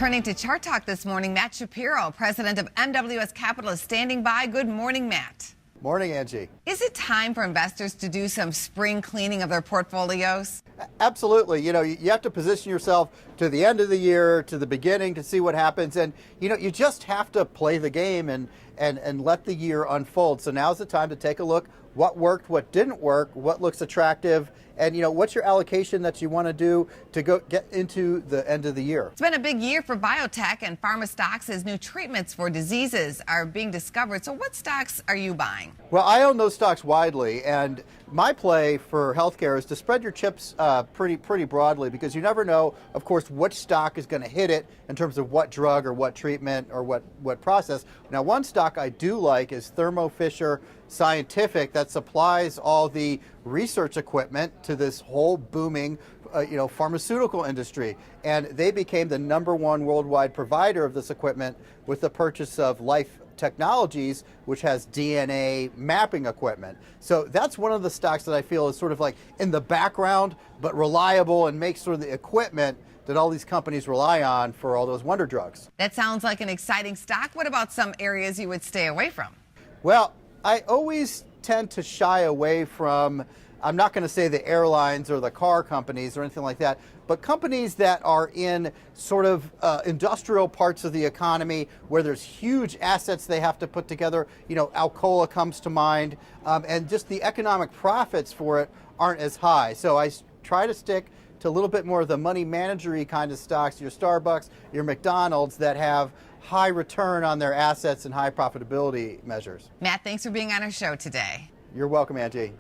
Turning to Chart Talk this morning, Matt Shapiro, president of MWS Capital, is standing by. Good morning, Matt. Morning, Angie. Is it time for investors to do some spring cleaning of their portfolios? Absolutely. You have to position yourself to the end of the year, to the beginning, to see what happens. And, you just have to play the game and let the year unfold. So now's the time to take a look. What worked, what didn't work, what looks attractive, and what's your allocation that you want to do to go get into the end of the year. It's been a big year for biotech and pharma stocks as new treatments for diseases are being discovered. So what stocks are you buying? Well, I own those stocks widely, and my play for healthcare is to spread your chips pretty broadly, because you never know, of course, which stock is going to hit it in terms of what drug or what treatment or what process. Now, one stock I do like is Thermo Fisher Scientific, that supplies all the research equipment to this whole booming pharmaceutical industry, and they became the #1 worldwide provider of this equipment with the purchase of Life Technologies, which has DNA mapping equipment. So that's one of the stocks that I feel is sort of like in the background but reliable and makes sort of the equipment that all these companies rely on for all those wonder drugs. That sounds like an exciting stock. What about some areas you would stay away from? Well, I always tend to shy away from, I'm not going to say the airlines or the car companies or anything like that, but companies that are in sort of industrial parts of the economy where there's huge assets they have to put together. Alcoa comes to mind, and just the economic profits for it aren't as high. So I try to stick to a little bit more of the money managery kind of stocks, your Starbucks, your McDonald's, that have high return on their assets and high profitability measures. Matt, thanks for being on our show today. You're welcome, Angie.